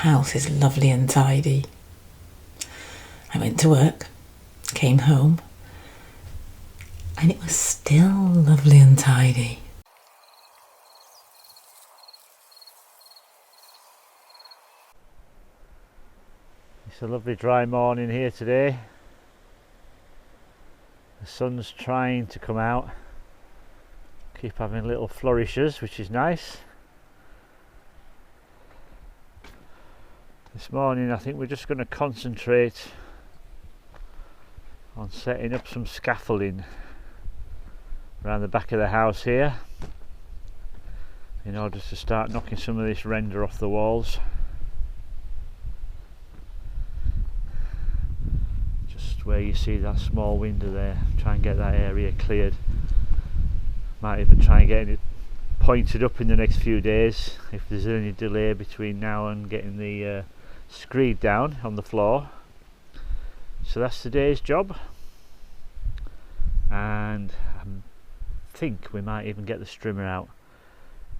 house is lovely and tidy. I went to work, came home, and it was still lovely and tidy. It's a lovely dry morning here today. The sun's trying to come out. Keep having little flourishes, which is nice. This morning I think we're just going to concentrate on setting up some scaffolding around the back of the house here in order to start knocking some of this render off the walls. Just where you see that small window there, try and get that area cleared. Might even try and get it pointed up in the next few days if there's any delay between now and getting the screed down on the floor. So that's today's job, and I think we might even get the strimmer out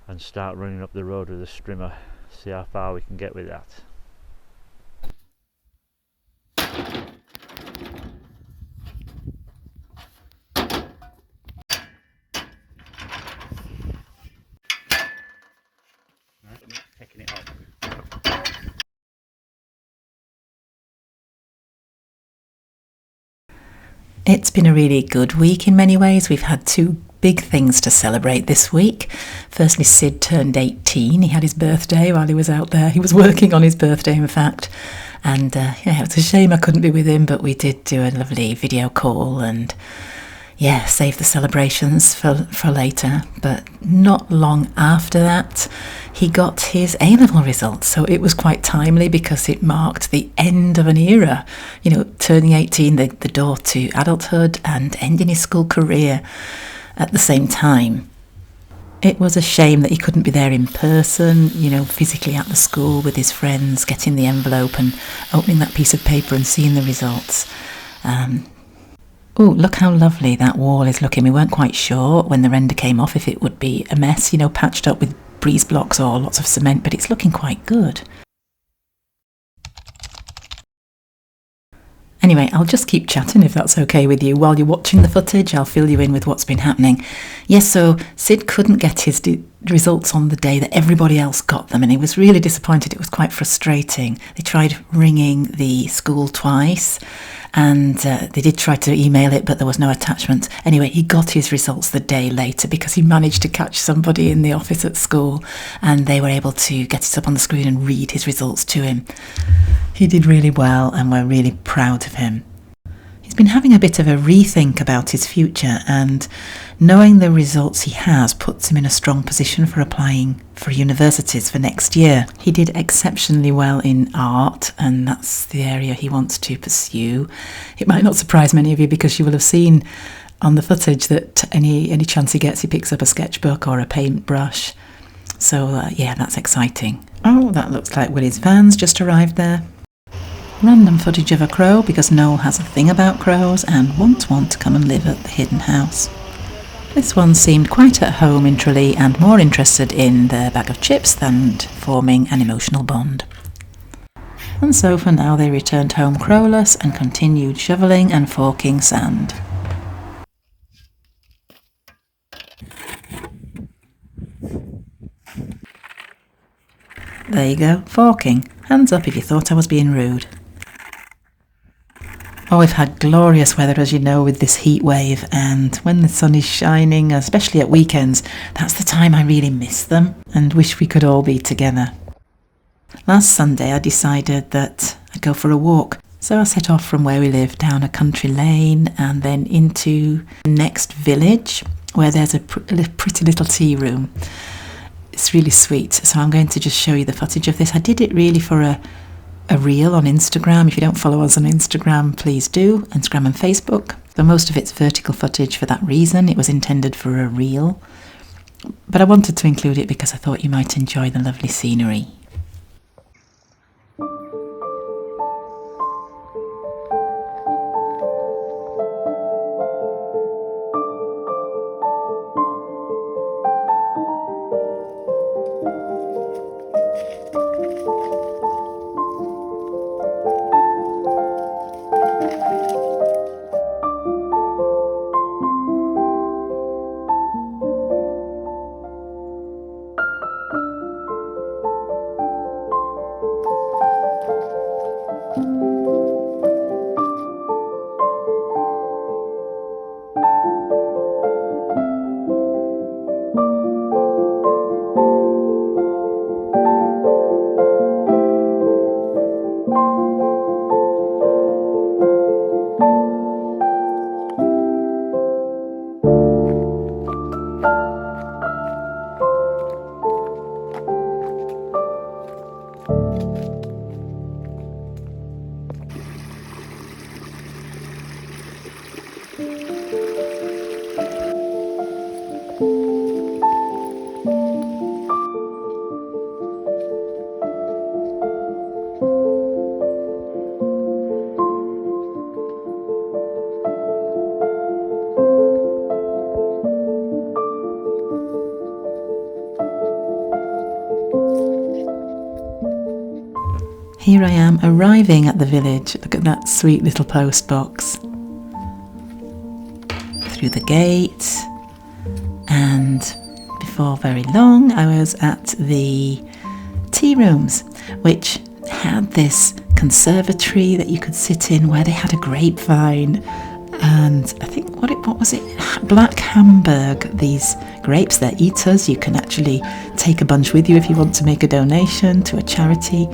and start running up the road with the strimmer, see how far we can get with that. Taking it off. It's been a really good week in many ways. We've had two big things to celebrate this week. Firstly, Sid turned 18. He had his birthday while he was out there. He was working on his birthday, in fact. And yeah, it's a shame I couldn't be with him, but we did do a lovely video call and yeah, save the celebrations for later. But not long after that, he got his A-level results. So it was quite timely because it marked the end of an era. You know, turning 18, the door to adulthood, and ending his school career at the same time. It was a shame that he couldn't be there in person, you know, physically at the school with his friends, getting the envelope and opening that piece of paper and seeing the results. Oh, look how lovely that wall is looking. We weren't quite sure when the render came off if it would be a mess, you know, patched up with breeze blocks or lots of cement, but it's looking quite good. Anyway, I'll just keep chatting if that's okay with you. While you're watching the footage, I'll fill you in with what's been happening. Yes, so Sid couldn't get his results on the day that everybody else got them, and he was really disappointed. It was quite frustrating. They tried ringing the school twice, and they did try to email it, but there was no attachment. Anyway, he got his results the day later because he managed to catch somebody in the office at school, and they were able to get it up on the screen and read his results to him. He did really well, and we're really proud of him. He's been having a bit of a rethink about his future, and knowing the results he has puts him in a strong position for applying for universities for next year. He did exceptionally well in art, and that's the area he wants to pursue. It might not surprise many of you because you will have seen on the footage that any chance he gets, he picks up a sketchbook or a paintbrush. So yeah, that's exciting. Oh, that looks like Willie's van's just arrived there. Random footage of a crow because Noel has a thing about crows and won't want to come and live at the hidden house. This one seemed quite at home in Tralee and more interested in their bag of chips than forming an emotional bond. And so for now they returned home crowless and continued shoveling and forking sand. There you go, forking. Hands up if you thought I was being rude. Oh, we've had glorious weather, as you know, with this heat wave, and when the sun is shining, especially at weekends, that's the time I really miss them and wish we could all be together. Last Sunday I decided that I'd go for a walk, so I set off from where we live down a country lane and then into the next village where there's a pretty little tea room. It's really sweet, so I'm going to just show you the footage of this. I did it really for a reel on Instagram. If you don't follow us on Instagram, please do. Instagram and Facebook. So most of it's vertical footage for that reason. It was intended for a reel. But I wanted to include it because I thought you might enjoy the lovely scenery. Here I am arriving at the village. Look at that sweet little post box. Through the gate, and before very long I was at the tea rooms, which had this conservatory that you could sit in where they had a grapevine and I think what was it? Black Hamburg. These grapes, they're eaters. You can actually take a bunch with you if you want to make a donation to a charity.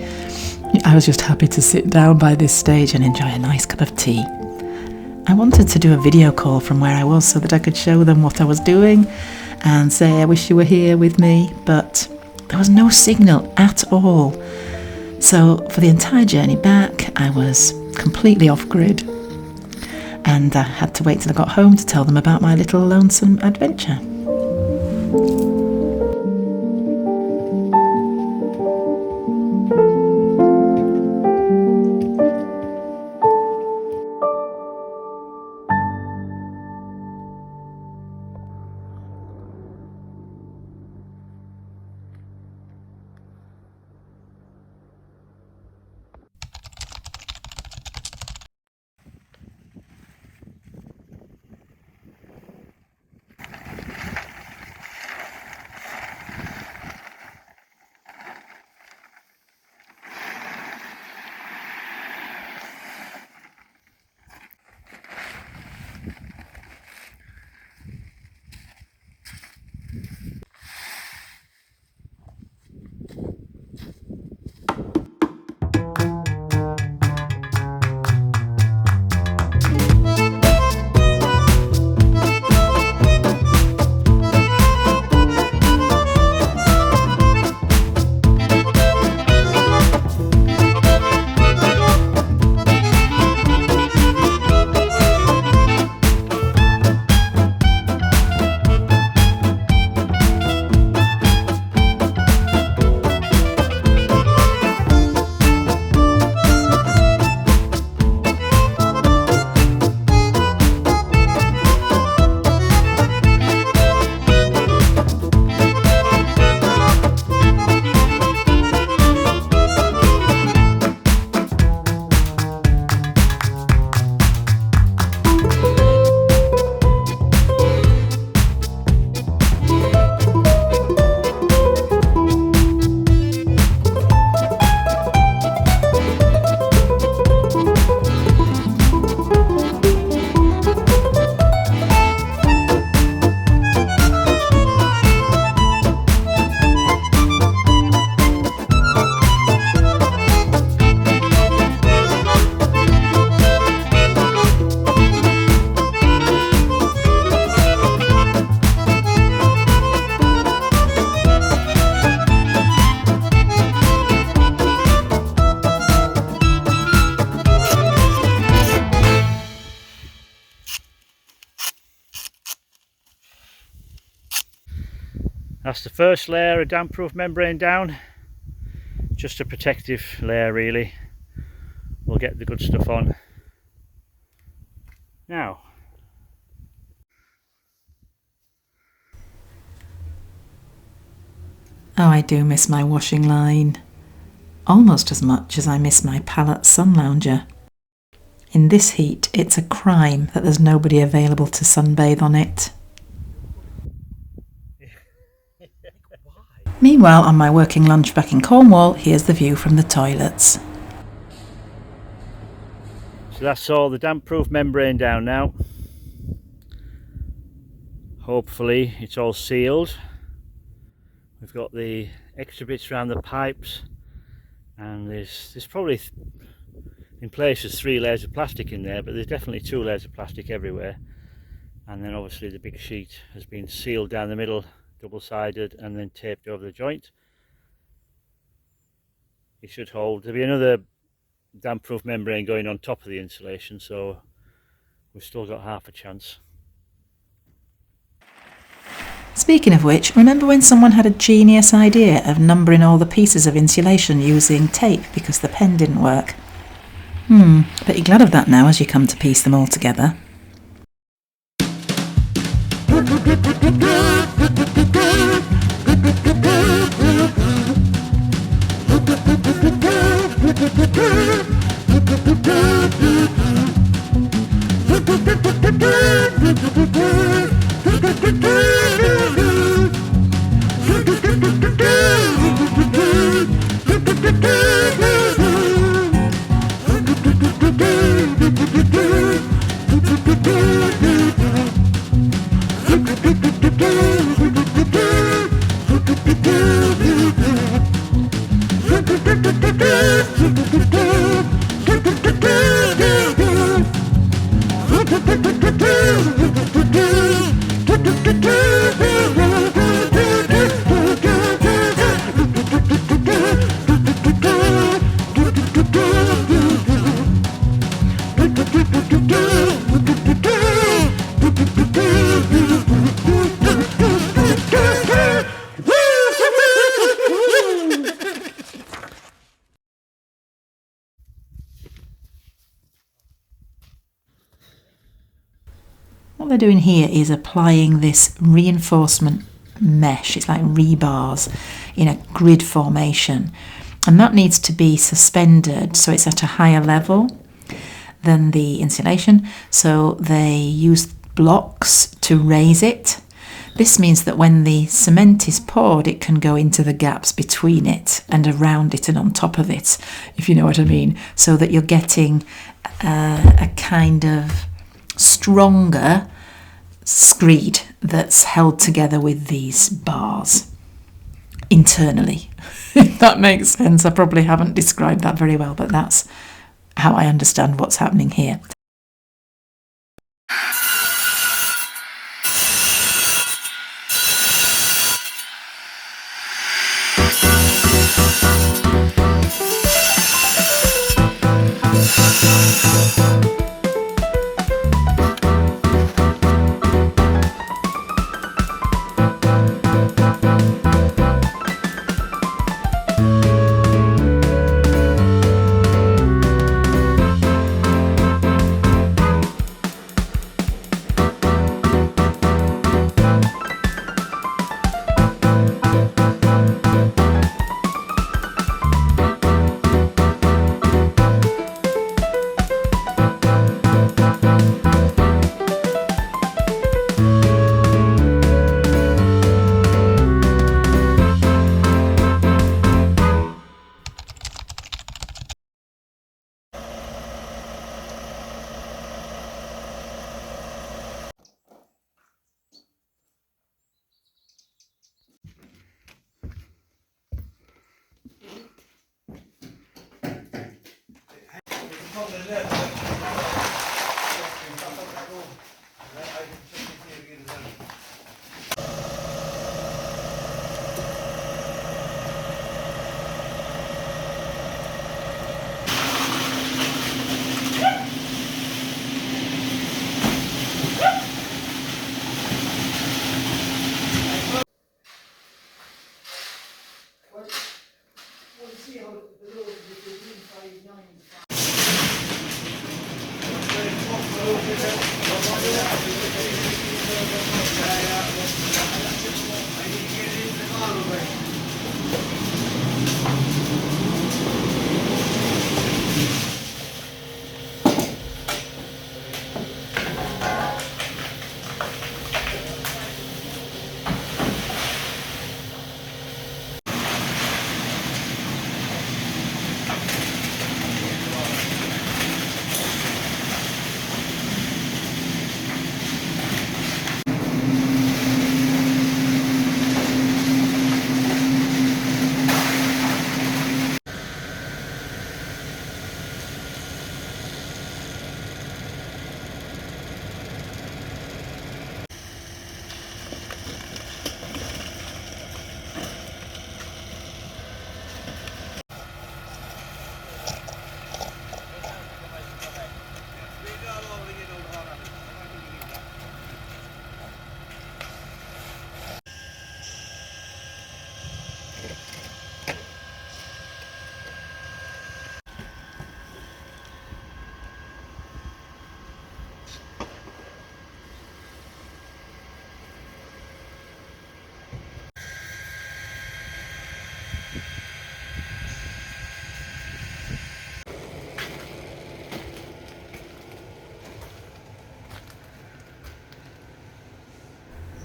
I was just happy to sit down by this stage and enjoy a nice cup of tea. I wanted to do a video call from where I was so that I could show them what I was doing and say I wish you were here with me, but there was no signal at all. So for the entire journey back, I was completely off grid, and I had to wait till I got home to tell them about my little lonesome adventure. That's the first layer of damp-proof membrane down. Just a protective layer really. We'll get the good stuff on. Now, Oh, I do miss my washing line. Almost as much as I miss my pallet sun lounger. In this heat, it's a crime that there's nobody available to sunbathe on it. Meanwhile, on my working lunch back in Cornwall, here's the view from the toilets. so that's all the damp-proof membrane down now. Hopefully it's all sealed. We've got the extra bits around the pipes, and there's probably in places 3 layers of plastic in there, but there's definitely 2 layers of plastic everywhere. And then obviously the big sheet has been sealed down the middle, double-sided, and then taped over the joint. it should hold. There'll be another damp-proof membrane going on top of the insulation, so we've still got half a chance. Speaking of which, remember when someone had a genius idea of numbering all the pieces of insulation using tape because the pen didn't work? Bet you're glad of that now as you come to piece them all together. What they're doing here is applying this reinforcement mesh. It's like rebars in a grid formation, and that needs to be suspended so it's at a higher level than the insulation. So they use blocks to raise it. This means that when the cement is poured, it can go into the gaps between it and around it and on top of it, if you know what I mean, so that you're getting a kind of stronger screed that's held together with these bars internally. If that makes sense. I probably haven't described that very well, but that's how I understand what's happening here.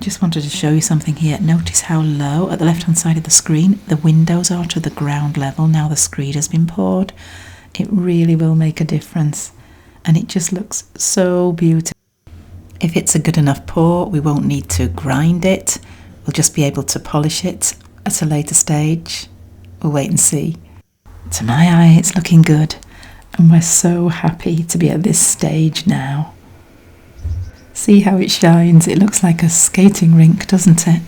Just wanted to show you something here. Notice how low at the left hand side of the screen the windows are to the ground level now the screed has been poured. It really will make a difference, and it just looks so beautiful. If it's a good enough pour, we won't need to grind it. We'll just be able to polish it at a later stage. We'll wait and see. To my eye, it's looking good, and we're so happy to be at this stage now. See how it shines? It looks like a skating rink, doesn't it?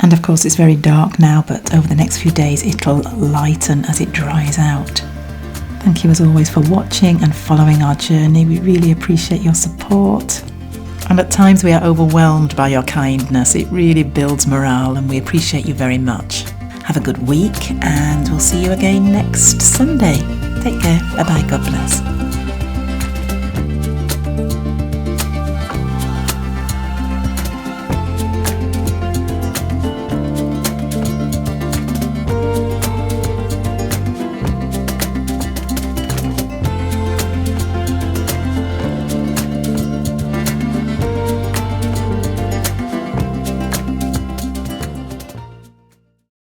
And of course it's very dark now, but over the next few days it'll lighten as it dries out. Thank you as always for watching and following our journey. We really appreciate your support. And at times we are overwhelmed by your kindness. It really builds morale, and we appreciate you very much. Have a good week, and we'll see you again next Sunday. Take care. Bye bye. God bless.